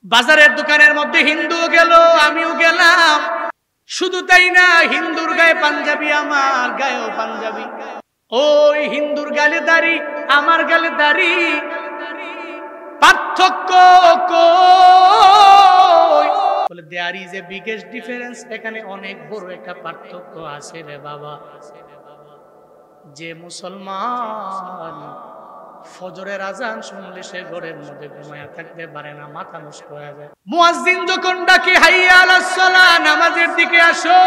বাজারের দোকানের মধ্যে হিন্দু গেল, আমিও গেলাম। শুধু তাই না, হিন্দুর গায়ে পাঞ্জাবি, আমার গায়েও পাঞ্জাবি। ওই হিন্দুর গালে দাড়ি, আমার গালে দাড়ি, পার্থক্য কই? বলে there is a biggest difference. এখানে অনেক বড় একটা পার্থক্য আছে রে বাবা। যে মুসলমান ফজরের আজান শুনলে সে ঘরের মধ্যে ঘুমায়া থাকতে পারে না, মাথা নষ্ট হয়ে যায়। মুয়াজ্জিন যখন ডাকে হাইয়া আলাস সালাহ, নামাজের দিকে আসো,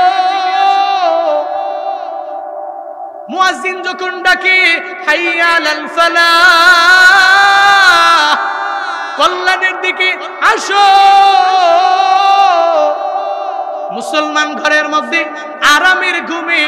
মুয়াজ্জিন যখন ডাকে হাইয়া আলাল ফালাহ, কল্যাণের দিকে আসো, মুসলমান ঘরের মধ্যে আরামের ঘুমে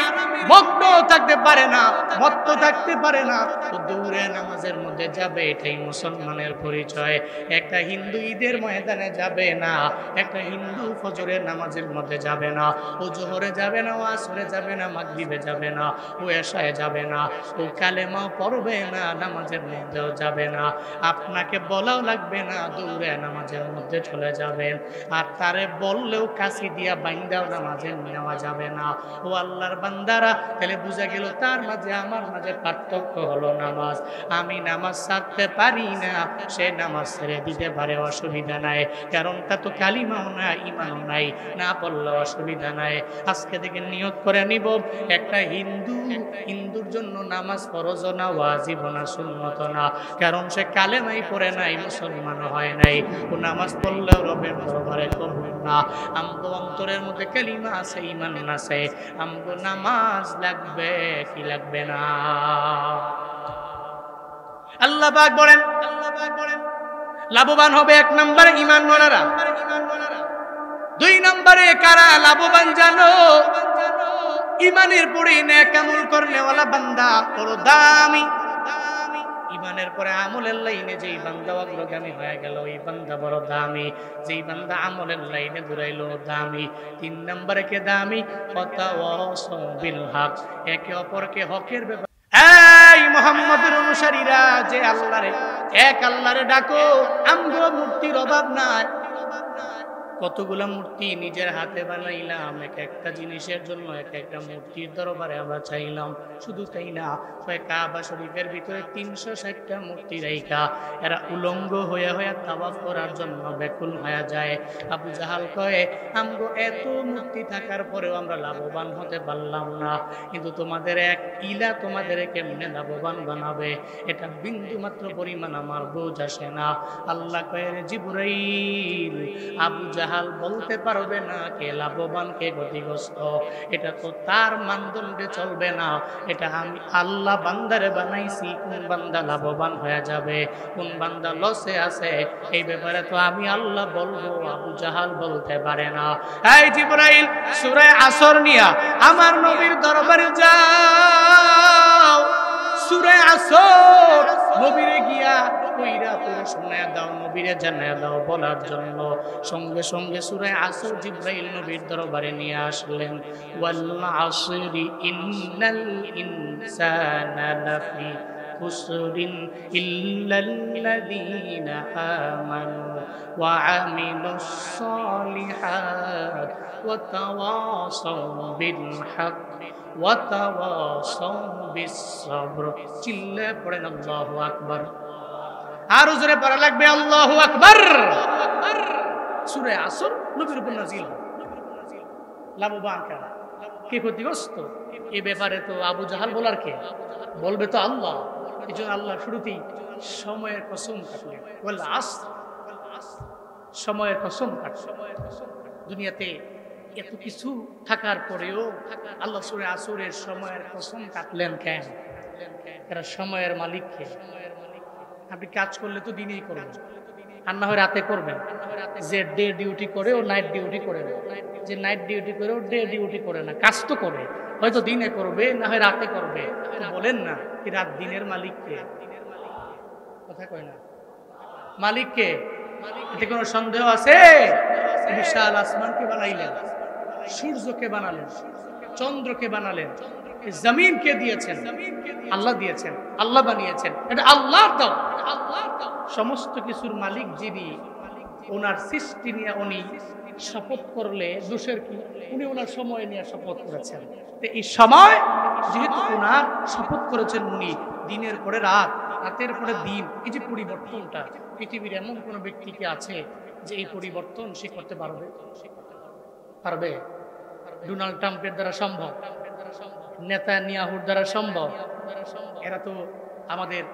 মগ্ন থাকতে পারে না, মত্ত থাকতে পারে না, তো দৌড়ে নামাজের মধ্যে যাবে। এটাই মুসলমানের পরিচয়। একটা হিন্দু ঈদের ময়দানে যাবে না, একটা হিন্দু ফজরের নামাজের মধ্যে যাবে না, ও জোহরে যাবে না, ও আসরে যাবে না, মাগরিবে যাবে না, ও এশায় যাবে না, ও কালেমা পড়বে না, নামাজের মধ্যেও যাবে না। আপনাকে বলাও লাগবে না, দৌড়ে নামাজের মধ্যে চলে যাবেন। আর তারে বললেও কাশি দিয়া বাইন্দাও নামাজে নেওয়া যাবে না। ও আল্লাহর বান্দারা, তাহলে বুঝা গেল তার মাঝে আমার মাঝে পার্থক্য হলো নামাজ। আমি নামাজ ছাড়তে পারি না, সে নামাজ ছেড়ে দিতে পারে, অসুবিধা নাই, কারণ তা তো কালিমাও না, ইমানও নাই, না পড়লে অসুবিধা নাই। আজকে থেকে নিয়ত করে নিব, একটা হিন্দুর জন্য নামাজ ফরজ না, ওয়াজিব না, সুন্নত না, কারণ সে কালেমাই পড়ে নাই, মুসলমান হয় নাই। ও নামাজ পড়লেও রবের দরবারে কবুল না। আমগো অন্তরের মধ্যে কালিমা আছে, ইমান আছে, আমগো নামাজ লাগবে কি লাগবে না? আল্লাহ পাক বলেন, লাভবান হবে 1 নম্বরে ঈমানওয়ালারা। 2 নম্বরে কারা লাভবান জানো? ঈমানের পরে নেক আমল করনেওয়ালা বান্দা বড় দামি। ঈমানের পরে আমলের লাইনে যেই বান্দা অগ্রগামী হয়ে গেল, ওই বান্দা বড় দামি। যেই বান্দা আমলের লাইনে দৌড়াইলো, দামি। 3 নম্বরে কে দামি? ওয়াতাওয়াসাউ বিল হক, একে অপরকে হকের ব্যাপারে। এই মুহাম্মদের অনুসারীরা, যে আল্লাহরে এক আল্লাহরে ডাকো, আমগো মূর্তির অভাব নাই। কতগুলা মূর্তি নিজের হাতে বানাইলাম, এক একটা জিনিসের জন্য এক একটা মূর্তির দরবারে আমরা চাইলাম। শুধু তাই না, কাবা শরীফের ভিতরে 360টা মূর্তি রাইখা এরা উলঙ্গ হয়ে হয়ে তাওয়াফ করার জন্য ব্যাকুল হয়ে যায়। আবু জাহাল কয়ে, আমগো এত মূর্তি থাকার পরেও আমরা লাভবান হতে পারলাম না, কিন্তু তোমাদের এক ইলা তোমাদের কেমনে লাভবান বানাবে, এটা বিন্দু মাত্র পরিমাণ আমার বোঝ আসে না। আল্লাহ কয়ে, জিবরাইল, আবু জাহাল বলতে পারবে না কে লাভবান কে ক্ষতিগ্রস্ত, এটা তো তার মানদণ্ডে চলবে না, এটা আমি আল্লাহ বান্দারে বানাইছি। কোন বান্দা লাভবান হয়ে যাবে, কোন বান্দা লসে আছে, এই ব্যাপারে তো আমি আল্লাহ বলবো, আবু জাহাল বলতে পারে না। এই জিবরাইল, সূরা আসর নিয়া আমার নবীর দরবারে যাও। সূরা আসর নবীরে গিয়া কইরা তোরে শোনায়া দাও, নবীরে জানায়া দাও বলার জন্য সঙ্গে সঙ্গে সূরা আসর জিবরাইল নবীর দরবারে নিয়ে আসলেন। ওয়াল আসরি ইন্নাল ইনসানা লাফি খুসরিন ইল্লাল্লাযীনা আমানু ওয়া আমিলুস সালিহাত ওয়া তাওয়াসাউ বিল হক ওয়া তাওয়াসাউ বিস সাবর। চিল্লা পড়েন আল্লাহু আকবার। আর জোরে পড়া লাগবে আল্লাহু আকবার। সূরা আসর নবীর উপর নাযিল। লাভবান কারা, কে ক্ষতিগ্রস্ত, এই ব্যাপারে তো আবু জাহাল বলার কে? বলবে তো আল্লাহ। এই জন্য আল্লাহ শুরুতেই সময়ের কসম কাটলেন, ওয়াল আসর, সময়ের কসম কাটলেন। দুনিয়াতে এত কিছু থাকার পরেও আল্লাহ সূরা আসরের সময়ের কসম কাটলেন কেন? এরা সময়ের মালিক কে? আপনি কাজ করলে তো দিনেই করবেন, আর না হয় রাতে করবেন। যে ডে ডিউটি করে ও নাইট ডিউটি করে না, যে নাইট ডিউটি করে ও ডে ডিউটি করে না, কাজ তো করে, হয়তো দিনে করবে না হয় রাতে করবে। বলেন না কি রাত দিনের মালিক কে? কথা কয় না, মালিক কে? এতে কোনো সন্দেহ আছে? বিশাল আসমানকে বানাইলেন, সূর্যকে বানালেন, চন্দ্রকে বানালেন, জমিনকে দিয়েছেন আল্লাহ, দিয়েছেন আল্লাহ, বানিয়েছেন, এটা আল্লাহর দাও। সমস্ত কিছুর মালিক যিনি, ওনার সৃষ্টি নিয়ে উনি শপথ করলে দোষের কি? উনি ওনার সময় নিয়ে শপথ করেছেন। তো এই সময় যেহেতু ওনার শপথ করেছেন উনি, দিনের পরে রাত, রাতের পরে দিন, এই যে পরিবর্তনটা, পৃথিবীর এমন কোন ব্যক্তি কি আছে যে এই পরিবর্তন সে করতে পারবে? পারবে? ডোনাল্ড ট্রাম্পের দ্বারা সম্ভব, নেতানিয়াহুর দ্বারা সম্ভব। এরা তো আমাদের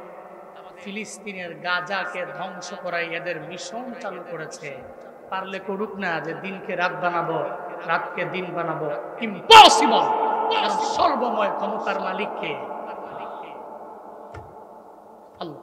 ফিলিস্তিনের গাজাকে ধ্বংস করাই এদের মিশন চালু করেছে। পারলে করুক না, যে দিনকে রাত বানাবো, রাতকে দিন বানাবো, ইম্পসিবল। কারণ সর্বময় ক্ষমতার মালিককে আল্লাহ।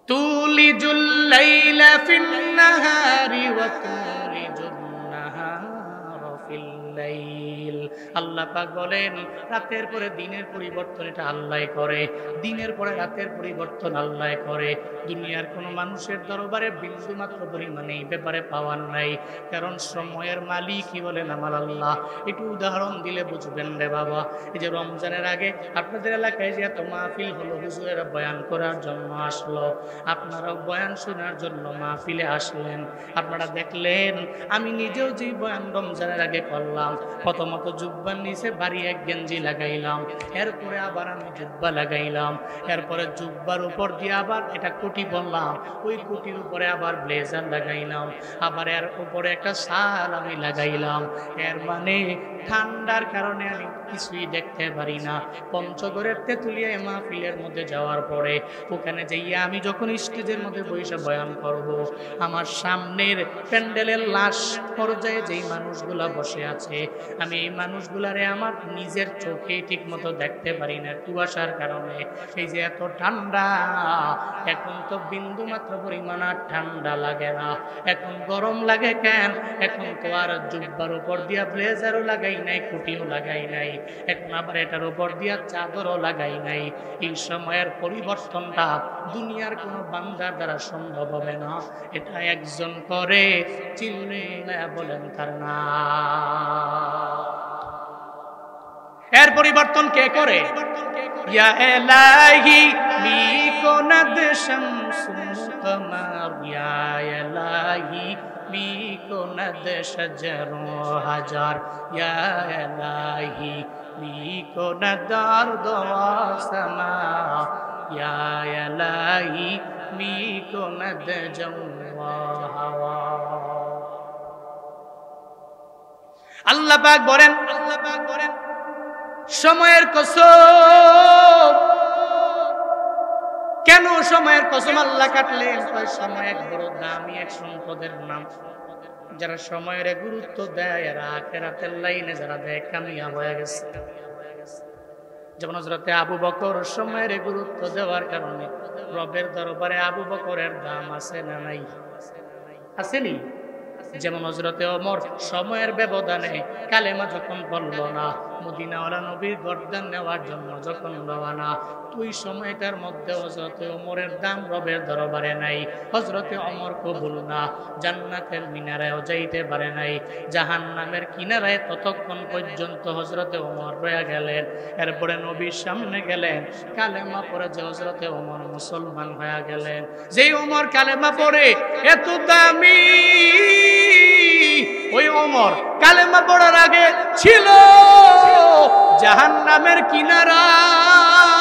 তুলিজুল লাইলা ফিন নাহারি ওয়া তুলিজুন নাহারা ফিল লাইল। আল্লাহ পাক বলেন রাতের পরে দিনের পরিবর্তন এটা আল্লাহ করে, দিনের পরে রাতের পরিবর্তন আল্লাহ করে। দুনিয়ার কোনো মানুষের দরবারে বিন্দু মাত্র পরিমাণে এই ব্যাপারে পাওয়ার নাই, কারণ সময়ের মালিকই বলেন আমার আল্লাহ। একটু উদাহরণ দিলে বুঝবেন রে বাবা। এই যে রমজানের আগে আপনাদের এলাকায় যে এত মাহফিল হলো, হুজুরেরা বয়ান করার জন্য আসলো, আপনারাও বয়ান শোনার জন্য মাহফিলে আসলেন। আপনারা দেখলেন আমি নিজেও যে বয়ান রমজানের আগে করলাম, প্রথমত জুব্বার নিচে ভারী এক গেঞ্জি লাগাইলাম, এরপরে আবার আমি জুব্বা লাগাইলাম, এরপরে জুব্বার উপর দিয়ে আবার এটা কোটি বললাম, ওই কোটির উপরে আবার ব্লেজার লাগাইলাম, আবার এর উপরে একটা শাল আমি লাগাইলাম। এর মানে ঠান্ডার কারণে আমি কিছুই দেখতে পারি না। পঞ্চগড়ের তেঁতুলিয়া মাহফিলের মধ্যে যাওয়ার পরে ওখানে যাইয়া আমি যখন স্টেজের মধ্যে বসে বয়ান করব, আমার সামনের প্যান্ডেলের লাশ পর্যায়ে যেই মানুষগুলা বসে আছে, আমি এই মানুষগুলারে আমার নিজের চোখে ঠিক মতো দেখতে পারি না কুয়াশার কারণে। এই যে এত ঠান্ডা, এখন তো বিন্দু মাত্র পরিমাণ আর ঠান্ডা লাগে না, এখন গরম লাগে কেন? এখন তো আর জুব্বার উপর দিয়া ব্লেজারও লাগাই নাই, কুটিও লাগাই নাই, এখন আবার এটার উপর দিয়া চাদরও লাগাই নাই। এই সময়ের পরিবর্তনটা দুনিয়ার কোনো বান্দার দ্বারা সম্ভব হবে না, এটা একজন করে। চিল্লায়া বলেন তার নাম। এর পরিবর্তন কে করে? ইয়া ইলাহি মিকুনাদ শামসুল কামার, ইয়া ইলাহি মিকুনাদ শাজারু হাজার, ইয়া ইলাহি মিকুনাদ আরদু ওয়াস সামা, ইয়া ইলাহি মিকুনাদ জাওয়া হাওয়া। আল্লাহ পাক বলেন, আল্লাহ পাক বলেন সময়ের কসম। কেন সময়ের কসম আল্লাহ কাটলেন? সময় এক বড় দামি এক সম্পদের নাম। যারা সময়ের গুরুত্ব দেয় এরা আখিরাতের লাইনে যারা দেয় কামিয়াব হয়ে গেছে। যেমন হযরতে আবু বকর সময়ের গুরুত্ব দেওয়ার কারণে রবের দরবারে আবু বকরের দাম আছে না নাই? আসেনি? যেমন হযরতে ওমর সময়ের ব্যবধানে কালেমা যখন বলল না, মদিনাওয়ালা নবীর গর্দান নেওয়ার জন্য যখন রওনা, ওই সময়টার মধ্যে হযরতে ওমরের দাম রবের দরবারে নাই। হযরতে ওমর কবুল না, জান্নাতের মিনারায়ও যাইতে পারে নাই, জাহান্নামের কিনারায় ততক্ষণ পর্যন্ত হযরতে ওমর রয়ে গেলেন। এরপরে নবীর সামনে গেলেন, কালেমা পড়ে যে হযরতে ওমর মুসলমান হয়ে গেলেন। যেই ওমর কালেমা পড়ে এত দামি, ওই ওমর কালেমা পড়ার আগে ছিল জাহান্নামের কিনারায়।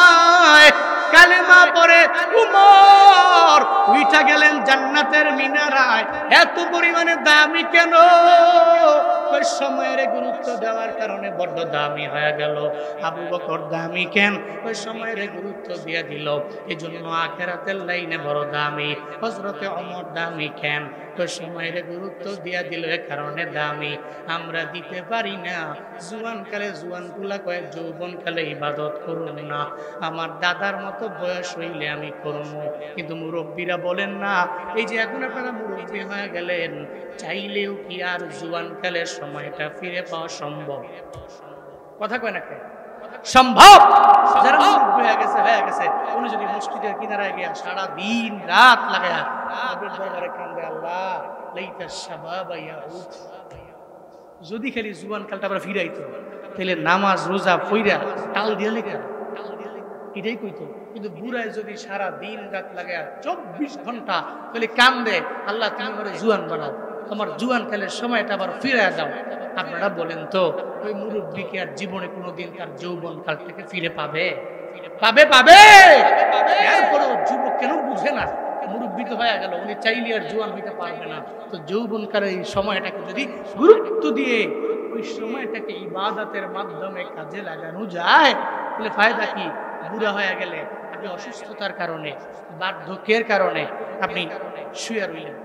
কালেমা পড়ে উমর উঠা গেলেন জান্নাতের মিনারায়। এত পরিমাণে দামি কেন? ওই সময়ের গুরুত্ব দেওয়ার কারণে বড় দামি হয়ে গেল। আবু বকর দামি কেন? ওই সময়ের গুরুত্ব দিয়ে দিল, এই জন্য আখিরাতের লাইনে বড় দামি। হযরতে ওমর দামি কেন? ওই সময়ের গুরুত্ব দিয়া দিল, এ কারণে দামি। আমরা দিতে পারি না। জুয়ান কালে জুয়ান গুলা কয় যৌবন কালে ইবাদত করুন না, আমার দাদার মতো বয়স হইলে আমি করব। কিন্তু মুরব্বীরা বলেন না, এই যে এখন আপনারা মুরব্বী হয়ে গেলেন, চাইলেও কি আর জুয়ান কালের সময়টা ফিরে পাওয়া সম্ভব? কথা কয় না কে? সম্ভব। যারা মুরব্বী হয়ে গেছে উনি যদি মসজিদের কিনারায় গিয়া সারা দিন রাত লাগায়া রবের দরবারে কান্দে, আল্লাহ লাইতা শাবাবা ইয়াউদ, যদি খালি জুয়ান কালটা আবার ফিরাইতো, তাহলে নামাজ রোজা পইরা টাল দিয়ে লেখা এটাই কইতো। কিন্তু বুড়ায় যদি সারা দিন রাত লাগে 24 ঘন্টা খালি কান্দে, আল্লাহ তুমি আমার জুয়ান বানাও, তোমার জুয়ান কালের সময়টা আবার ফিরে দাও। আপনারা বলেন তো ওই মুরব্বীকে আর জীবনে কোনোদিন তার যৌবন কাল থেকে ফিরে পাবে? পাবে পাবে। এরপরেও যুবক কেন বুঝে না? মুরব্বী তো হয়ে গেল, উনি চাইলে আর জোয়ান হইতে পারবে না। তো যৌবনকালের এই সময়টাকে যদি গুরুত্ব দিয়ে ওই সময়টাকে ইবাদতের মাধ্যমে কাজে লাগানো যায়, তাহলে ফায়দা কি? বুড়া হয়ে গেলে আপনি অসুস্থতার কারণে, বার্ধক্যের কারণে আপনি শুয়ে রইলেন,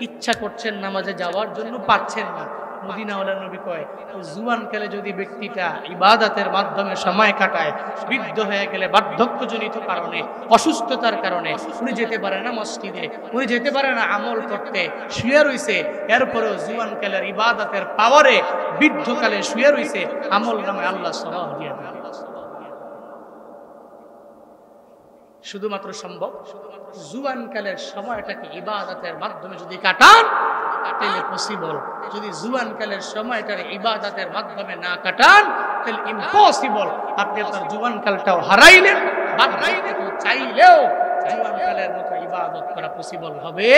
ইচ্ছা করছেন নামাজে যাওয়ার জন্য, পারছেন না। মদিনাওয়ালা নবী কয়, জুয়ানকালে যদি ব্যক্তিটা ইবাদতের মাধ্যমে সময় কাটায়, বৃদ্ধ হয়ে গেলে বার্ধক্যজনিত কারণে, অসুস্থতার কারণে উনি যেতে পারে না মসজিদে, উনি যেতে পারে না আমল করতে, শুয়ে রইছে, এরপরেও জুয়ানকালের ইবাদতের পাওয়ারে বৃদ্ধকালে শুয়ে রইছে, আমল নামে আল্লাহ সওয়াব দিয়ে দেন। শুধুমাত্র সম্ভব জুয়ানকালের সময়টাকে ইবাদতের মাধ্যমে যদি কাটান, তাহলে পসিবল। যদি জুয়ানকালের সময়টার ইবাদতের মাধ্যমে না কাটান, তাহলে ইম্পসিবল। আপনি আপনার জুয়ানকালটাও হারাইলেন, বার্ধক্যকেও চাইলেও জুয়ানকালের মতো ইবাদত করা পসিবল হবে।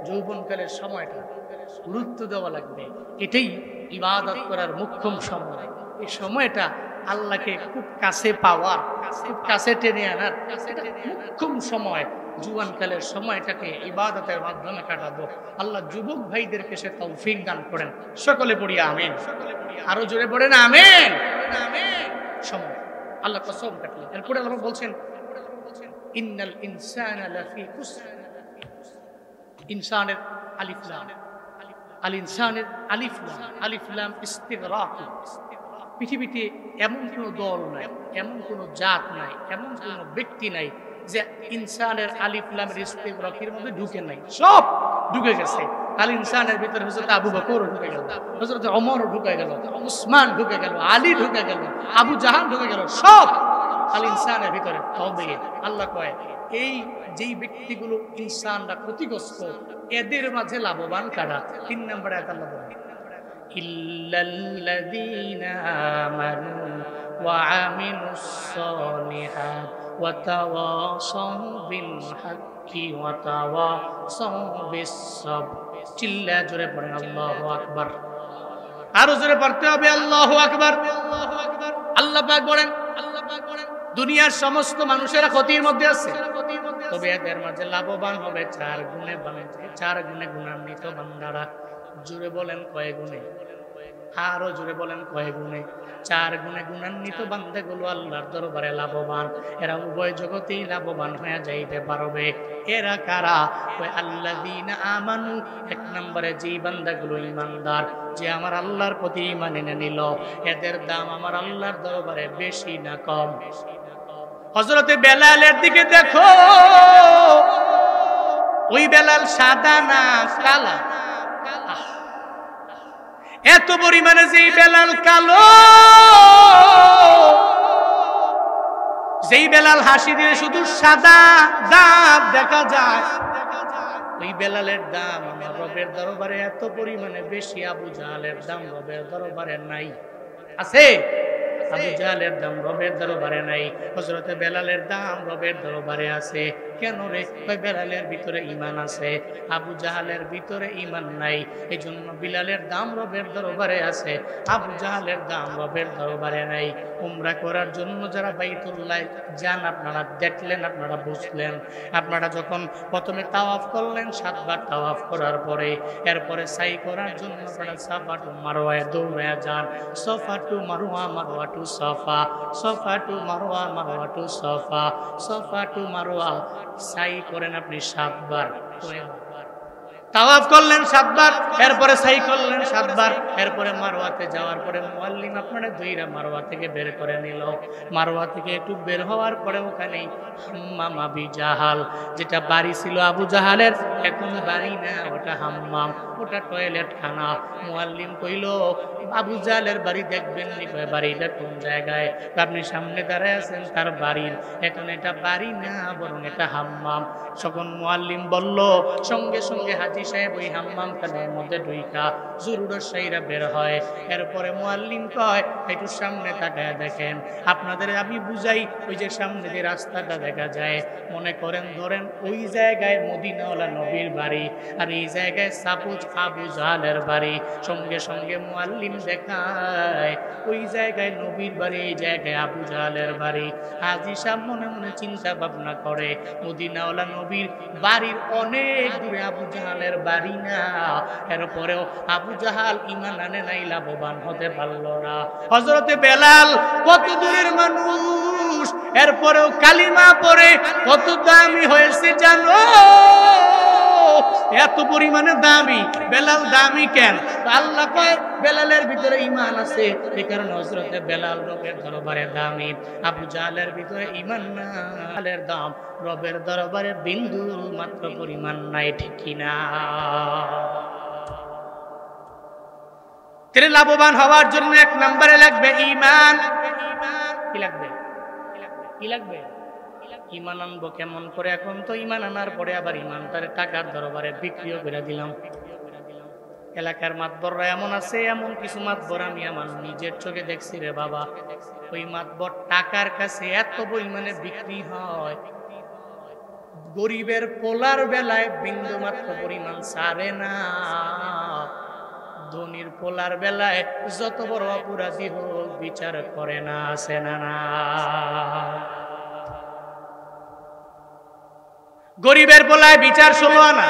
যৌবনকালের সময়টা গুরুত্ব দেওয়া লাগবে। এটাই ইবাদত করার মুখ্যম সময়। এই সময়টা আল্লাহকে খুব কাছে পাওয়ার, খুব কাছে টেনে আনার মুখ্যম সময়। জুয়ানকালের সময়টাকে ইবাদতের মাধ্যমে কাটাবো। আল্লাহ যুবক ভাইদেরকে সে তৌফিক দান করেন। সকলে পড়ি আমিন। আরো জোরে পড়েন আমিন। সময় আল্লাহ কসম কাটলেন। এরপরে আল্লাহ বলছেন, ইন্নাল ইনসানা লাফি খুসর। ইনসানের আলিফ লাম, আল ইনসানের আলিফ লাম, আলিফ লাম ইস্তিগরাক। পৃথিবীতে এমন কোনো দল নাই, এমন কোনো জাত নাই, এমন কোনো ব্যক্তি নাই যে ইনসানের আলিফ লামের ইস্তিগরাকের মধ্যে ঢুকে নাই। সব ঢুকে গেছে। আল ইনসানের ভিতরে হযরত আবু বকর ঢুকে গেল, হযরত ওমর ঢুকে গেল, উসমান ঢুকে গেল, আলী ঢুকে গেল, আবু জাহাল ঢুকে গেল, সব আল ইনসানের ভিতরে। তবে আল্লাহ কয়, এই যেই ব্যক্তিগুলো ইনসানরা ক্ষতিগ্রস্ত, এদের মাঝে লাভবান কারা? 3 নম্বরে আয়াত আল্লাহ বলেন, ইল্লাল্লাযীনা আমানু ওয়া আমিলুস সালিহাত ওয়া তাওয়াসাউ বিল হাক্কি ওয়া তাওয়াসাউ বিস সাবর। চিল্লা জোরে পড়েন আল্লাহু আকবার। আরো জোরে পড়তে হবে আল্লাহু আকবার। আল্লাহ পাক বলেন, দুনিয়ার সমস্ত মানুষেরা ক্ষতির মধ্যে আছে, তবে এদের মাঝে লাভবান হবে 4 গুণে, 4 গুণে গুণান্বিত বান্দারা। জোরে বলেন কয় গুণে? আরো জোরে বলেন কয় গুণে? 4 গুণে গুণান্বিত বান্দাগুলো আল্লাহর দরবারে লাভবান। এরা উভয় জগতেই লাভবান হয়ে যাইতে পারবে। এরা কারা? ওই আল্লাযীনা আমানু। 1 নম্বরে যেই বান্দাগুলো ঈমানদার, যে আমার আল্লাহর প্রতি ঈমান এনে নিল, এদের দাম আমার আল্লাহর দরবারে বেশি না কম? হযরতে বেলালের দিকে দেখো, ওই বেলাল সাদা না কালা? এত পরিমাণে যেই বেলাল কালো, যেই বেলাল হাসি দিয়ে শুধু সাদা দাঁত দেখা যায়, ওই বেলালের দাম আমার রবের দরবারে এত পরিমাণে বেশি। আবু জাহালের দাম রবের দরবারে নাই। আছে? আবু জাহালের দাম রবের দরবারে নাই, হযরতে বেলালের দাম রবের দরবারে আছে। কেন রে? ওই বেলালের ভিতরে ঈমান আছে, আবু জাহালের ভিতরে ঈমান নাই। এজন্য বিলালের দাম রবের দরবারে আছে, আবু জাহালের দাম রবের দরবারে নাই। উমরা করার জন্য যারা বাইতুল্লাহ যান, আপনারা দেখলেন, আপনারা বুঝলেন। আপনারা যখন প্রথমে তাওয়াফ করলেন, 7 বার তাওয়াফ করার পরে এরপরে সাই করার জন্য আপনারা সাফা টু মারওয়ায় দৌড়ে যান। সাফা টু মারওয়া, মারওয়া টু সাফা, সাফা টু মারওয়া, মারওয়া টু সাফা, সাফা টু মারওয়া। সাই করেন আপনি 7 বার। তাওয়াফ করলেন 7 বার, এরপরে সাই করলেন 7 বার, এরপরে মারওয়াতে যাওয়ার পরে মুআল্লিম আপনারা দুইরা মারওয়া থেকে বের করে নিল। মারওয়া থেকে একটু বের হওয়ার পরে ওখানেই হাম্মাম আবি জাহাল, যেটা বাড়ি ছিল আবু জাহালের, এখন বাড়ি না, ওটা হাম্মাম, ওটা টয়লেট খানা। মুআল্লিম কইল, আবু জাহালের বাড়ি দেখবেন নি? কয় বাড়িটা কোন জায়গায়? আপনি সামনে দাঁড়ায় আছেন তার বাড়ির, এখন এটা বাড়ি না, বরং এটা হাম্মাম। তখন মুআল্লিম বলল, সঙ্গে সঙ্গে হাজি ওয়াইসি সাহেব ওই হাম্মাম খানার মধ্যে ঢুইকা জরুরত সাইরা বের হয়। এরপরে মুয়াল্লিম কয় একটু সামনে তাকায় দেখেন। আপনাদের আমি বুঝাই, ওই যে সামনে যে রাস্তাটা দেখা যায়, মনে করেন ধরেন ওই জায়গায় মদিনাওয়ালা নবীর বাড়ি, আর এই জায়গায় সাপুজ আবু জাহালের বাড়ি। সঙ্গে সঙ্গে মুয়াল্লিম দেখায় ওই জায়গায় নবীর বাড়ি, এই জায়গায় আবু জাহালের বাড়ি। হাজী সাহেব মনে মনে চিন্তা ভাবনা করে, মদিনাওয়ালা নবীর বাড়ির অনেক দূরে আবু জাহালের বাড়ি না, এরপরেও আবু জাহাল ঈমান আনে নাই, লাভবান হতে পারল না। হযরতে বেলাল কত দূরের মানুষ, এরপরেও কালিমা পড়ে কত দামি হয়েছে জানো? এত পরিমাণে দামি। বেলাল দামি কেন? আল্লাহ কয় বেলালের ভিতরে ঈমান আছে, এই কারণে হযরতে বেলাল রবের দরবারে দামি। আবু জাহলের ভিতরে ঈমান না, বেলালের দাম রবের দরবারে বিন্দু মাত্র পরিমাণ নাই, ঠিক কিনা? তেরে লাভবান হওয়ার জন্য এক নম্বরে লাগবে ঈমান। কি লাগবে? কি লাগবে? ঈমান আনবো কেমন করে? এখন তো ঈমান আনার পরে আবার ঈমানটারে টাকার দরবারে বিক্রিও করে দিলাম। এলাকার মাতবররা এমন আছে, এমন কিছু মাতবর আমি আমার নিজের চোখে দেখছি রে বাবা। ওই মাতবর টাকার কাছে এত পরিমাণে বিক্রি হয়, গরিবের পোলার বেলায় বিন্দু মাত্র পরিমাণ ছাড়ে না, ধনীর পোলার বেলায় যত বড় অপরাধী হোক বিচার করে না, আছে না? না, গরিবের পোলায় বিচার 16 আনা,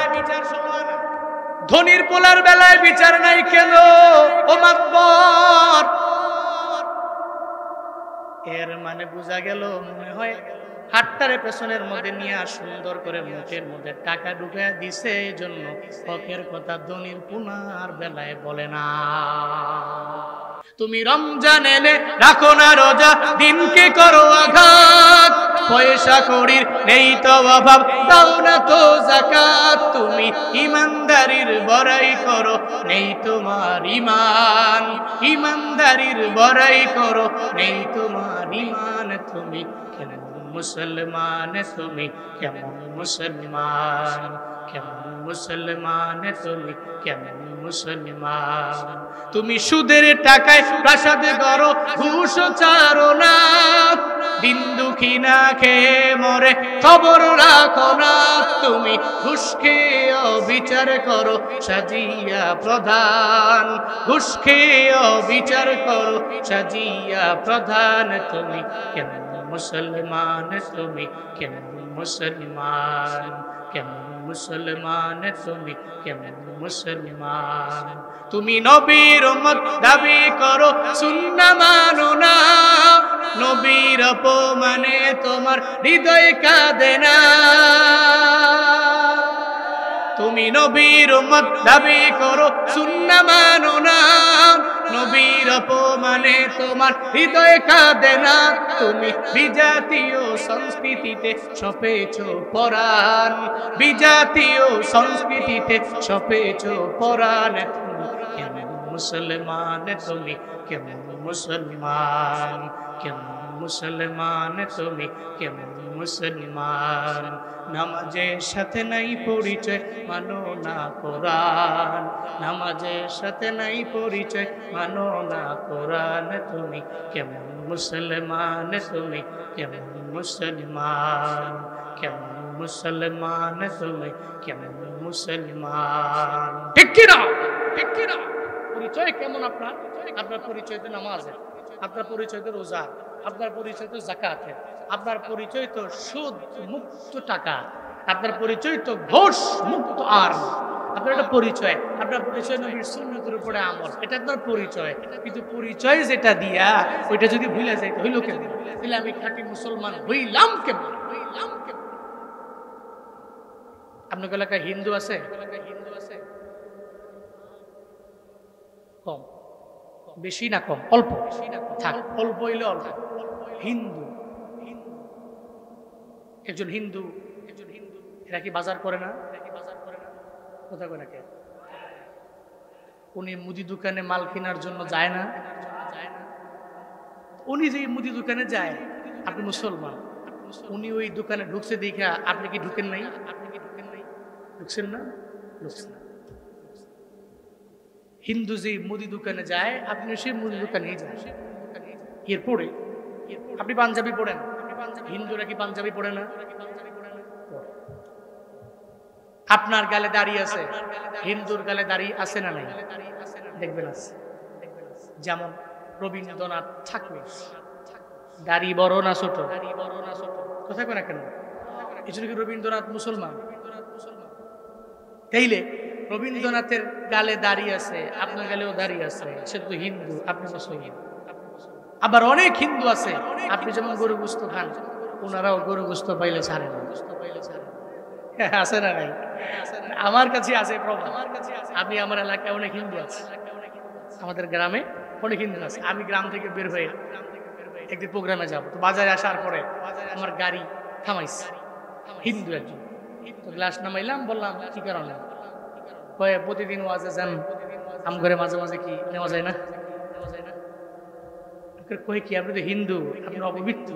ধনীর পোলার বেলায় বিচার নাই কেন? ও মাতবর, এর মানে বোঝা গেল মনে হয় হাতটারে পেছনের মধ্যে নিয়ে সুন্দর করে মুখের মধ্যে টাকা ঢুকাইয়া দিছে, এই জন্য হকের কথা ধনীর পোলার বেলায় বলে না। তুমি রমজান এলে রাখো না রোজা, দিনকে করো আঘাত, পয়সা কড়ির নেই তো অভাব, দাও না তো যাকাত। তুমি ইমানদারির বড়াই করো, নেই তোমার ঈমান, ইমানদারির বড়াই করো, নেই তোমার ঈমান। তুমি কেমন মুসলমান? তুমি কেমন মুসলমান? কেমন মুসলমান? তুমি কেমন মুসলমান? তুমি সুদের টাকায় প্রাসাদ করো, ঘুষ ছাড়ো না, দিন দুঃখী না খেয়ে মরে খবর রাখো না। তুমি ঘুষ খেয়ে বিচার করো, সাজিয়া প্রধান, ঘুষ খেয়ে বিচার করো, সাজিয়া প্রধান। তুমি কেমন মুসলমান? তুমি কেমন মুসলমান? কেমন মুসলমান? তুমি কেমন মুসলমান? তুমি নবীর উম্মত দাবি করো, সুন্নাহ মানো না, নবীর অপমানে তোমার হৃদয় কাঁদে না। তুমি নবীর উম্মত দাবি করো, সুন্নাহ মানো না, নবীর অপমানে তোমার হৃদয় কাঁদে না। তুমি বিজাতীয় সংস্কৃতিতে সপেছো পরাণ, বিজাতীয় সংস্কৃতিতে সপেছো পরাণ। তুমি কেমন মুসলমান? তুমি কেমন মুসলমান? কেমন মুসলমান? তুমি কেমন মুসলমান? নামাজের সাথে নাই পরিচয়, মানো না কোরআন, নামাজের সাথে নাই পরিচয়, মানো না কোরআন। তুমি কেমন মুসলমান? তুমি কেমন মুসলমান? কেমন মুসলমান? তুমি কেমন মুসলমান? ঠিক কিনা? ঠিক কিনা? পরিচয় কেমন আপনার? আপনার পরিচয় তো নামাজের, আপনার পরিচয় তো রোজা, আপনার পরিচয় তো যাকাতের, আপনার পরিচয় তো সুদ মুক্ত টাকা, আপনার পরিচয় তো ঘোষ মুক্ত আর আপনার একটা পরিচয়, আপনার পরিচয় নবীর সুন্নতের উপরে আমল, এটা আপনার পরিচয়। কিন্তু পরিচয় যেটা দিয়া ওইটা যদি ভুলে যাইতে হইল কেমন? তাহলে আমি খাঁটি মুসলমান হইলাম কেমন? হইলাম কেমন? আপনার এলাকায় হিন্দু আছে? কম, বেশি না কম? অল্প, থাক, অল্প হইলে অল্প। হিন্দু, একজন হিন্দু, এরা কি বাজার করে না? কোথায় করে নাকি? উনি মুদি দোকানে মাল কেনার জন্য যায় না? উনি যে মুদি দোকানে যায়, আপনি মুসলমান, উনি ওই দোকানে ঢুকছে দেখা আপনি কি ঢুকেন নাই? ঢুকছেন না? লুকছে না। হিন্দু যে মুদি দোকানে যায়, আপনি সেই মুদি দোকানেই যান। এরপরে আপনি পাঞ্জাবি পড়েন, হিন্দুরা কি পাঞ্জাবি পড়ে না? আপনার গালে দাড়ি আছে, হিন্দুর গালে দাড়ি আছে না নাই? দেখবেন আছে। যেমন রবীন্দ্রনাথ ঠাকুর, দাড়ি বড় না ছোট? কথা কেন কেন? এই জন্য কি রবীন্দ্রনাথ মুসলমান? তাইলে রবীন্দ্রনাথের গালে দাড়ি আছে, আপনার গালেও দাড়ি আছে, সে তো হিন্দু, আপনি মুসলমান। আবার অনেক হিন্দু আছে, আপনি যেমন গরু গোশত খান, ওনারাও গরু গোশত পাইলে ছাড়ে না। আছে না নাই? আমার কাছে আছে প্রমাণ। আমি আমার এলাকায় অনেক হিন্দু আছে, আমাদের গ্রামে অনেক হিন্দু আছে। আমি গ্রাম থেকে বের হয়ে একদিন প্রোগ্রামে যাবো, তো বাজারে আসার পরে আমার গাড়ি থামাইছে হিন্দু একজন, তো গ্লাস নামাইলাম, বললাম কি কারণে? কয়ে প্রতিদিন ওয়াজে যান, আম ঘরে মাঝে মাঝে কি নেওয়া যায় না? কয়ে কি আপনি তো হিন্দু, আপনি অপবিত্র,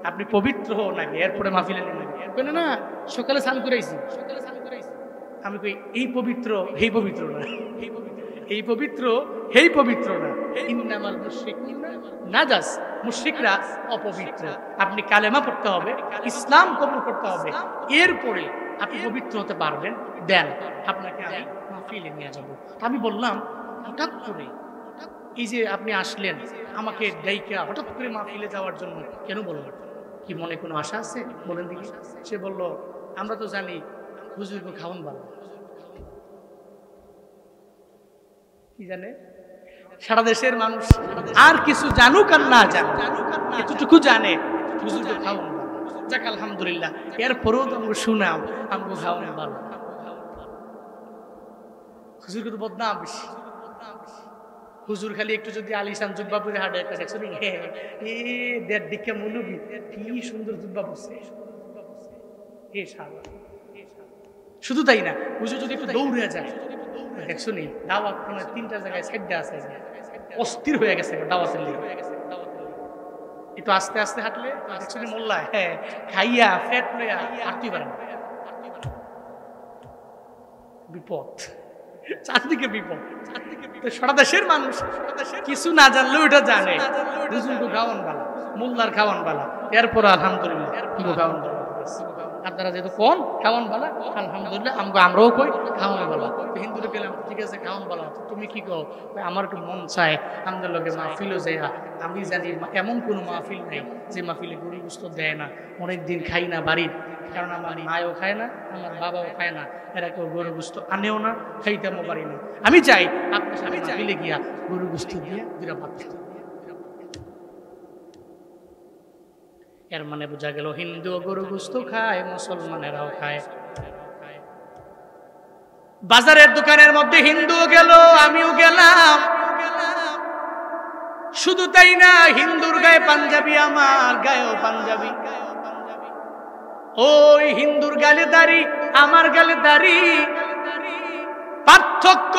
আপনি পবিত্র হো নাকি এরপরে মাহফিলে নেন? না, সকালে স্নান করাইছি। আমি কই এই পবিত্র হেই পবিত্র না, এই পবিত্র হেই পবিত্র না। ইন্নামাল মুশরিকুনা নাজাস, মুশরিকরা অপবিত্র। আপনি কালেমা পড়তে হবে, ইসলাম কবুল করতে হবে, এরপরে আপনি পবিত্র হতে পারবেন, দেন আপনাকে আমি মাহফিলে নিয়ে যাব। আমি বললাম হঠাৎ করে এই যে আপনি আসলেন আমাকে ডাইকা হঠাৎ করে মাহফিলে যাওয়ার জন্য কেন বললেন? কি মনে কোনো আশা আছে? বলেন দেখি। সে বলল আমরা তো জানি হুজুরকে খাওয়ান ভালো। কি জানে? সারা দেশের মানুষ আর কিছু জানুক আর না জানুক, এতটুকু জানে হুজুরকে খাওয়ান ভালো। যাক আলহামদুলিল্লাহ, এরপরেও তো আমাকে শুনাম আমাকে খাওয়ান ভালো। হুজুরকে তো বদনাম বেশি। হুজুর খালি একটু যদি আলিশান জুব্বা পরে হাঁটে, একটা দেখছো দেড় দিকে মৌলবি কি সুন্দর জুব্বা পরছে, শুধু তাই না, হুজুর যদি একটু দৌড়ে যায়, দেখছো নি দাওয়াত 3টা জায়গায় সাইডে আছে, অস্থির হয়ে গেছে দাওয়াতের লিগে। একটু আস্তে আস্তে হাঁটলে দেখছো নি মোল্লা খাইয়া ফ্যাট লইয়া হাঁটতে পারে না, বিপদ, চারদিকে বিপদ। সারা দেশের মানুষ কিছু না জানলেও এটা জানে হুজুরকে খাওয়ান বালা, মোল্লার খাওয়ান বালা, এরপর আলহামদুলিল্লাহ খাওয়ান বালা। আপনারা যেহেতু কোন খাওয়ান বালা, আলহামদুলিল্লাহ আমরাও কই খাওয়ান বালা। হিন্দুরে গেলাম, ঠিক আছে খাওয়ান বালা, তুমি কি কো? আমার একটু মন চায় আমাদের লোকে মাহফিলও যায়। আমি জানি এমন কোনো মাহফিল নেই যে মাহফিলে গরু গোশত দেয় না। অনেকদিন খাই না বাড়ির, কারণ আমার মায়ও খায় না, আমার বাবাও খায় না, এরা কেউ গরু গোশত আনেও না, খাইতেও পারি না। আমি চাই আপনার সাথে মাহফিলে গিয়া গরু গোশত দিয়ে দুইটা ভাত খেতে। এর মানে বোঝা গেল হিন্দু গরু গোশত খায়, মুসলমানেরাও খায়। বাজারের দোকানের মধ্যে হিন্দু গেল, আমিও গেলাম। শুধু তাই না, হিন্দুর গায়ে পাঞ্জাবি, আমার গায়েও পাঞ্জাবি। ওই হিন্দুর গালে দাড়ি, আমার গালে দাড়ি, পার্থক্য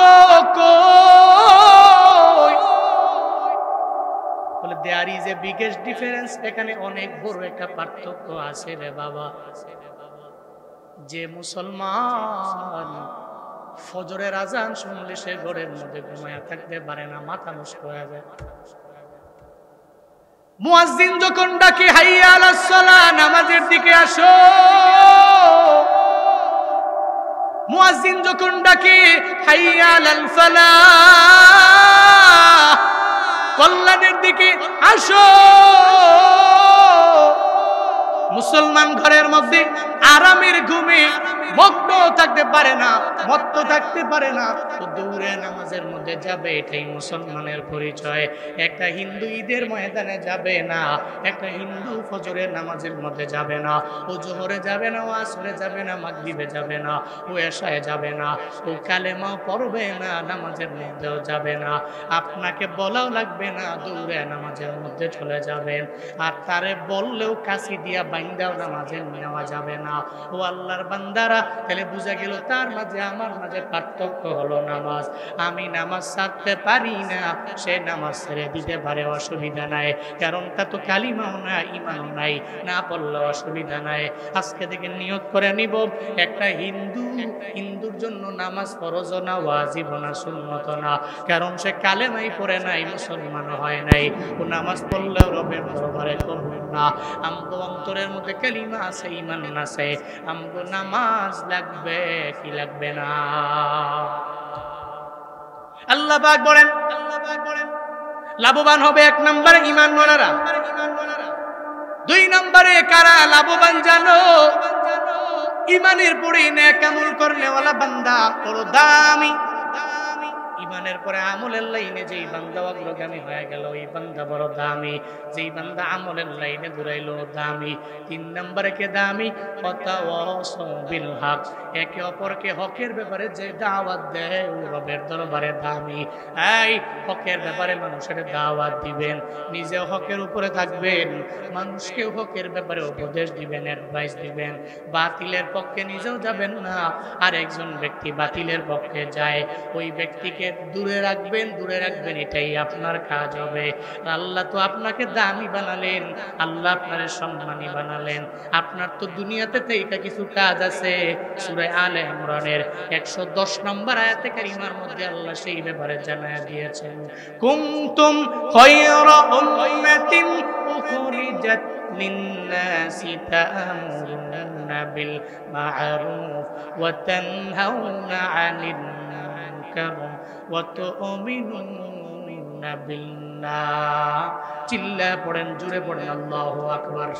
কই? বলে there is a biggest difference. এখানে অনেক বড় একটা পার্থক্য আছে রে বাবা। যে মুসলমান ফজরের আজান শুনলে সে ঘরের মধ্যে ঘুমায়া থাকতে পারে না, মাথা নষ্ট হয়ে যায়। মুয়াজ্জিন যখন ডাকে হাইয়া আলাস সালাহ, নামাজের দিকে আসো, মুয়াজ্জিন যখন ডাকে হাইয়া আলাল ফালাহ, কল্যাণের দিকে আসো, মুসলমান ঘরের মধ্যে আরামের ঘুমে মগ্ন থাকতে পারে না, মত্ত থাকতে পারে না, তো দৌড়ে নামাজের মধ্যে যাবে। এটাই মুসলমানের পরিচয়। একটা হিন্দু ঈদের ময়দানে যাবে না, একটা হিন্দু ফজরের নামাজের মধ্যে যাবে না, ও জোহরে যাবে না, ও আসরে যাবে না, মাগরিবে যাবে না, ও এশায় যাবে না, ও কালেমা পড়বে না, নামাজের মধ্যেও যাবে না। আপনাকে বলাও লাগবে না, দৌড়ে নামাজের মধ্যে চলে যাবেন। আর তারে বললেও কাশি দিয়া বাইন্দাও নামাজে নেওয়া যাবে না। ও আল্লাহর বান্দারা, তাহলে বোঝা গেল তার মাঝে আমার মাঝে পার্থক্য হলো নামাজ। আমি নামাজ ছাড়তে পারি না, সে নামাজ ছেড়ে দিতে পারে, অসুবিধা নাই, কারণ তা তো কালিমাও না, ইমানও নাই, না পড়লে অসুবিধা নাই। আজকে থেকে নিয়ত করে নিব, একটা হিন্দুর জন্য নামাজ ফরজ না, ওয়াজিব না, সুন্নত না, কারণ সে কালেমাই পড়ে নাই, মুসলমান হয় নাই। ও নামাজ পড়লেও রবের দরবারে কবুল না। আমগো অন্তরের মধ্যে কালিমা আছে, ঈমান আছে, আমগো নামাজ লাগবে কি লাগবে না? আল্লাহ পাক বলেন লাভবান হবে 1 নম্বরে ঈমানওয়ালারা। 2 নম্বরে কারা লাভবান জানো? ঈমানের পরে নেক আমল করনেওয়ালা বান্দা বড় দামি। ঈমানের পরে আমলের লাইনে যেই বান্দা অগ্রগামী হয়ে গেল, ওই বান্দা বড় দামি। যেই বান্দা আমলের লাইনে দৌড়াইলো দামি। 3 নম্বরে কে দামি? ওয়াতাওয়াসাউ বিল হক, একে অপরকে হকের ব্যাপারে যে দাওয়াত দেয় ও রবের দরবারে দামি। এই হকের ব্যাপারে মানুষের দাওয়াত দিবেন, নিজেও হকের উপরে থাকবেন, মানুষকেও হকের ব্যাপারে উপদেশ দিবেন, অ্যাডভাইস দিবেন। বাতিলের পক্ষে নিজেও যাবেন না, আর একজন ব্যক্তি বাতিলের পক্ষে যায়, ওই ব্যক্তিকে দূরে রাখবেন, এটাই আপনার কাজ হবে। আল্লাহ তো আপনাকে দামি বানালেন, আল্লাহ আপনার সম্মানী বানালেন। আপনার তো দুনিয়াতে থেকে কিছু কাজ আছে। সূরা আলে ইমরানের 110 নম্বর আয়াতে কারিমার মধ্যে আল্লাহ সেই ব্যাপারে জানায়া দিয়েছেন, কুনতুম খায়রা উম্মাতিন উখরিজাত লিন-নাসি তা'মুরুনা বিল মা'রুফ ওয়া তানহাউনা 'আনিল মুনকার ওয়া তু'মিনুনা বিল্লাহ। চিল্লা পড়েন, জোরে পড়েন আল্লাহু আকবার।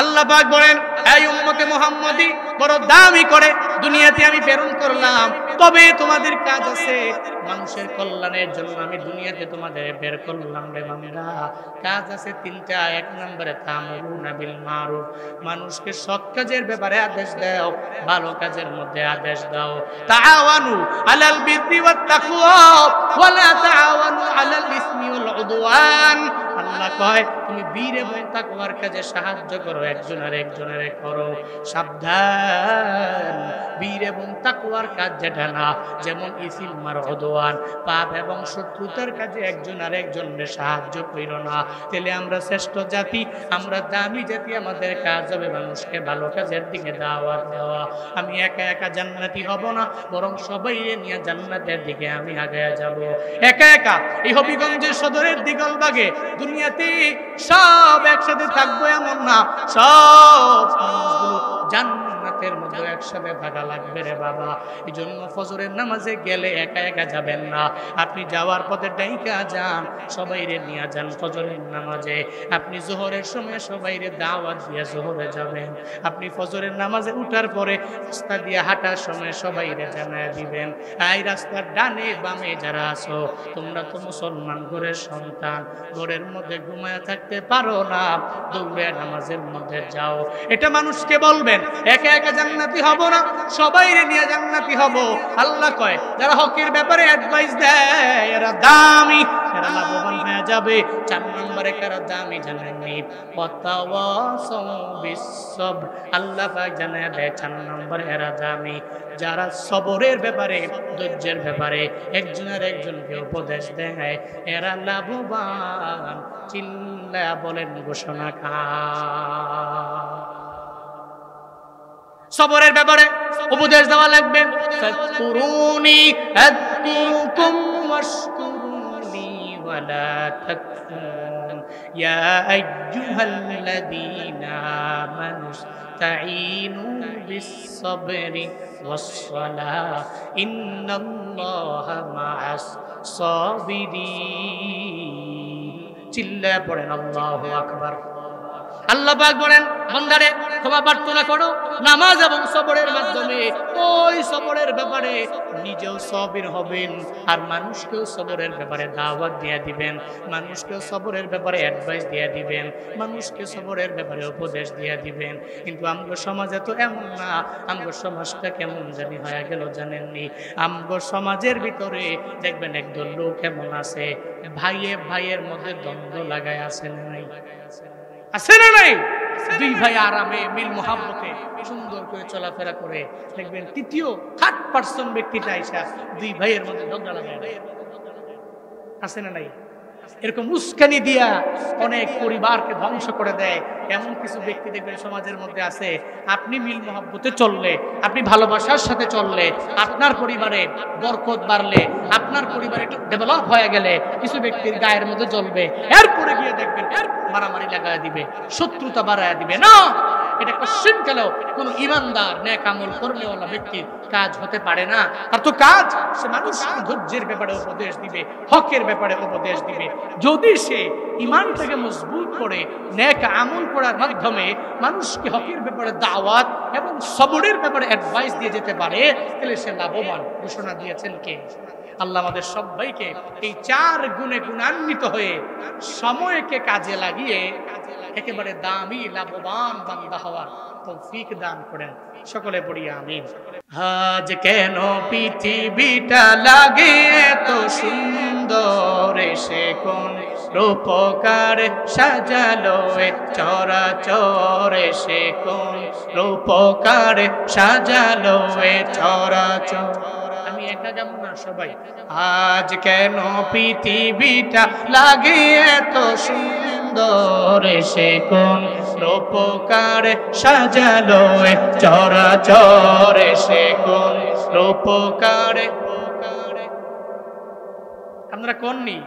আল্লাহ পাক বলেন, এই উম্মতে মুহাম্মদী বড় দামি করে দুনিয়াতে আমি প্রেরণ করলাম, তবে তোমাদের কাজ আছে মানুষের কল্যাণের জন্য আমি দুনিয়াতে তোমাদের বের করলাম রে বান্দা। কাজ আছে 3টা। 1 নম্বরে তা'মুরুনা বিল মা'রুফ, মানুষকে সৎ কাজের ব্যাপারে আদেশ দাও, ভালো কাজের মধ্যে আদেশ দাও। তাআওয়ানু আলাল বিররি ওয়াত তাকওয়া ওয়া লা তাআওয়ানু আলাল ইসমি ওয়াল উদওয়ান। আল্লাহ কয় তুমি বীর এবং তাকওয়ার কাজে সাহায্য করো, একজন আর একজনের করো। সাবধান, বীর এবং তাকওয়ার কাজ যেটা না, যেমন ইসিল মার উদওয়ান, পাপ এবং শত্রুতার কাজে একজন আর একজনের সাহায্য কইরো না। তাহলে আমরা শ্রেষ্ঠ জাতি, আমরা দামি জাতি। আমাদের কাজ হবে মানুষকে ভালো কাজের দিকে দাওয়াত দেওয়া। আমি একা একা জান্নাতি হব না, বরং সবাইকে নিয়ে জান্নাতের দিকে আমি আগায়া যাব। একা একা এই হবিগঞ্জের সদরের দিগলবাগে দুনিয়াতে সব একসাথে থাকবো এমন না, সব মানুষগুলো জান্নাতের মধ্যে একসাথে থাকা লাগবে রে বাবা। এই জন্য ফজরের নামাজে গেলে একা একা যাবেন না, আপনি যাওয়ার পথে ডাইকা যান, সবাইরে নিয়ে যান ফজরের নামাজে। আপনি জোহরের সময় সবাইরে দাওয়াত দিয়ে জোহরে যাবেন। আপনি ফজরের নামাজে উঠার পরে রাস্তা দিয়ে হাঁটার সময় সবাইরে জানায় দিবেন, এই রাস্তার ডানে বামে যারা আছো তোমরা তো মুসলমান ঘরের সন্তান, ঘরের মধ্যে ঘুমায় থাকতে পারো না, দৌড়ে নামাজের মধ্যে যাও। এটা মানুষকে বলবেন। একা একা জান্নাতি হব না, সবাইরে নিয়ে জান্নাতি হব। আল্লাহ কয় যারা হকের ব্যাপারে অ্যাডভাইস দেয় এরা দামি, এরা লাভবান হয়ে যাবে। 4 নম্বরে কারা দামি জানেননি? ওয়াতাওয়াসাউ বিস-সবর। আল্লাহ পাক জানায় দেয় 4 নম্বরে এরা দামি, যারা সবরের ব্যাপারে, ধৈর্যের ব্যাপারে একজনের একজনকে উপদেশ দেয়, এরা লাভবান। চিল্লা বলেন ঘোষণা খা। সবরের ব্যাপারে উপদেশ দেওয়া লাগবে। ফাকুরুনি আযকুরুকুম ওয়াশকুরুনি ওয়ালা তাকফুরুন ইয়া আইয়ুহাল্লাযীনা আমানু ইসতাঈনু বিস-সাবরি ওয়াস-সালাহ ইন্নাল্লাহা মা'আস সাবিরিন। চিল্লা পড়েন আল্লাহু আকবার। আল্লাহ পাক বলেন, বান্দারে ক্ষমা প্রার্থনা করো নামাজ এবং সবরের মাধ্যমে। ওই সবরের ব্যাপারে নিজেও সবির হবেন, আর মানুষকেও সবরের ব্যাপারে দাওয়াত দিয়ে দিবেন, মানুষকেও সবরের ব্যাপারে অ্যাডভাইস দিয়ে দিবেন, মানুষকে সবরের ব্যাপারে উপদেশ দিয়ে দিবেন। কিন্তু আমগো সমাজে তো এমন না। আমগো সমাজটা কেমন জানি হয়ে গেল জানেননি? আমগো সমাজের ভিতরে দেখবেন একদল লোক এমন আছে, ভাইয়ে ভাইয়ের মধ্যে দ্বন্দ্ব লাগায় আছে না নাই? আছে না নাই? 2 ভাই আরামে মিল মোহাব্বতে সুন্দর করে চলাফেরা করে, দেখবেন তৃতীয় 3rd পারসন ব্যক্তিটা আইসা 2 ভাইয়ের মধ্যে ঝগড়া লাগায়। আছে না নাই? এরকম উস্কানি দিয়া অনেক পরিবারকে ধ্বংস করে দেয়। এমন কিছু ব্যক্তি দেখবেন সমাজের মধ্যে আছে, আপনি মিল মহব্বতে চললে, আপনি ভালোবাসার সাথে চললে, আপনার পরিবারে বরকত বাড়লে, আপনার পরিবারে একটু ডেভেলপ হয়ে গেলে কিছু ব্যক্তির গায়ের মধ্যে জ্বলবে, এরপরে গিয়ে দেখবেন মারামারি লাগায় দিবে, শত্রুতা বাড়ায় দিবে। না, এটা কোশ্চেন কেন কোন ইমানদার নেক আমল করলেওয়ালা ব্যক্তির কাজ হতে পারে না। তার তো কাজ সে মানুষকে ধৈর্যের ব্যাপারে উপদেশ দিবে, হকের ব্যাপারে উপদেশ দিবে। যদি সে ইমানটাকে মজবুত করে নেক আমল করার মাধ্যমে মানুষকে হকের ব্যাপারে দাওয়াত এবং সবরের ব্যাপারে অ্যাডভাইস দিয়ে যেতে পারে, তাহলে সে লাভবান। ঘোষণা দিয়েছেন কে? আল্লাহ আমাদের সবাইকে এই 4 গুণে গুণান্বিত হয়ে সময়কে কাজে লাগিয়ে একেবারে দামি লাভবান বান্দা হওয়ার তৌফিক দান করেন। সকলে পড়ি আমিন। আজ কেন পৃথিবীটা লাগে এত সুন্দর, সে কোন রূপকার সাজালো এ চরাচর, সে কোন রূপকার সাজালো এ চরাচর। আমি একা যাব না, সবাই। আজ কেন পৃথিবীটা লাগে এত সুন্দর, সে কোন রূপকার সাজালো এ চরাচর, সে কোন রূপকার। আপনারা কোননি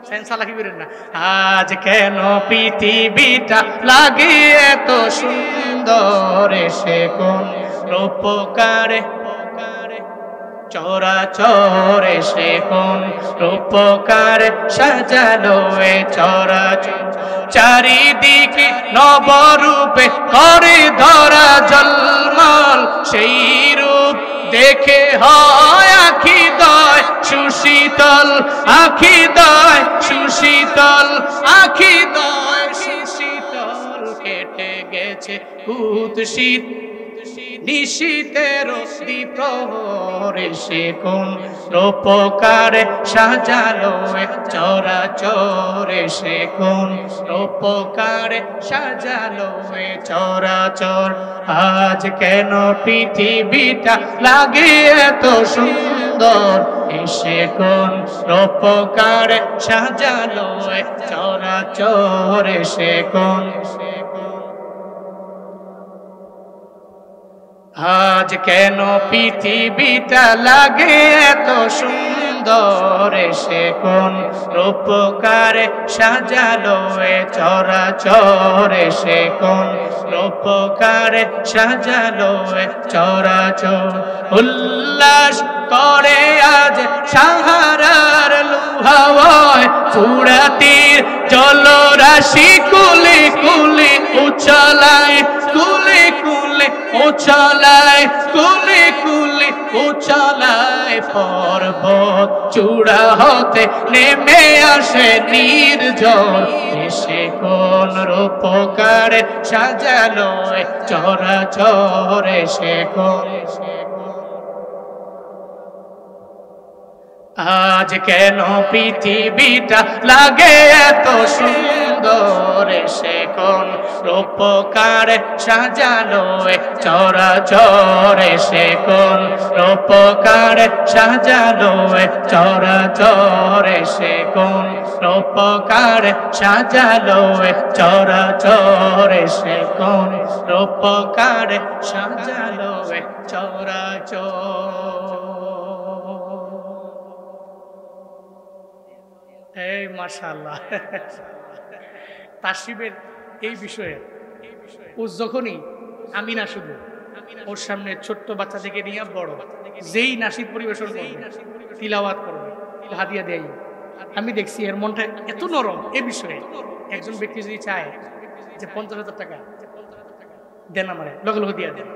সেন্সা লাগি করেন না। আজ কেন পৃথিবীটা লাগে এত সুন্দর, সে কোন রূপকার চরাচর, সে কোন রূপকার সাজালো এ চরাচর। চারিদিকে নবরূপে করে ধরা জলমল, সেই রূপ দেখে হয় আখি দয় সুশীতল, আখি দয় সুশীতল, আখি দয় সুশীতল। কেটে গেছে কুৎসিত নিশীতের দ্বীপ্রহরে, সে কোন রূপকার সাজালো এ চরাচর, সে কোন রূপকার সাজালো এ চরাচর। আজ কেন পৃথিবীটা লাগে এত সুন্দর, সে কোন রূপকার সাজালো এ চরাচর, সে কোন। আজ কেন পৃথিবীটা লাগে এত সুন্দর, সে কোন রূপকার সাজালো এ চরাচর, সে কোন রূপকার সাজালো এ চরাচর। উল্লাস করে আজ সাহারার লুহাওয়ায়, ফুরাতির জলরাশি কুলে কুলে উছলায়, কুলে কুলে উছলায়, কুলে কুলে উছলায়। পর্বত চূড়া হতে নেমে আসে নির্ঝর, সে কোন রূপকার সাজালো এ চরাচর, সে কোন। আজ কেন পৃথিবীটা লাগে এত সুন্দর, সে কোন রূপকার সাজালো এ চরাচর, সে কোন রূপকার সাজালো এ চরাচর, সে কোন রূপকার সাজালো এ চরাচর, সে কোন রূপকার সাজালো এ চরাচর। এই মাশাআল্লাহ, তাশরিফের এই বিষয়ে ও যখনই আমি না শুধু ওর সামনে ছোট্ট বাচ্চা থেকে নিয়ে বড় যেই নাশিদ পরিবেশন করবে, তিলাওয়াত করবে, হাদিয়া দেয়, আমি দেখছি এর মনটা এত নরম। এ বিষয়ে একজন ব্যক্তি যদি চায় যে 50,000 টাকা দেন আমারে, লগে লগে দিয়া দেন,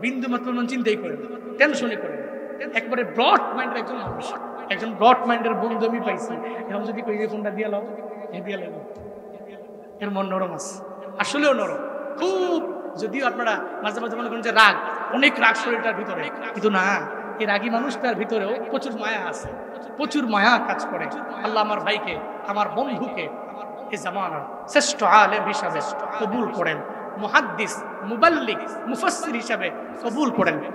বিন্দু মাত্র মন চিন্তাই করে, টেনশনই করে, একবারে ব্রড মাইন্ডের একজন মানুষ, একজন ব্রড মাইন্ডের বন্ধু আমি পাইছি। এখন যদি কই ফোনটা দিয়া লাও, দিয়া লাগবে, এর মন নরম আছে, আসলেও নরম খুব। যদিও আপনারা মাঝে মাঝে মনে করেন যে রাগ, অনেক রাগ শরীরটার ভিতরে, কিন্তু না, এই রাগী মানুষটার ভিতরেও প্রচুর মায়া আছে, প্রচুর মায়া কাজ করে। আল্লাহ আমার ভাইকে, আমার বন্ধুকে এই জামানার শ্রেষ্ঠ আলেম হিসাবে কবুল করেন, মুহাদ্দিস, মুবাল্লিগ, মুফাসসির হিসাবে কবুল করেন।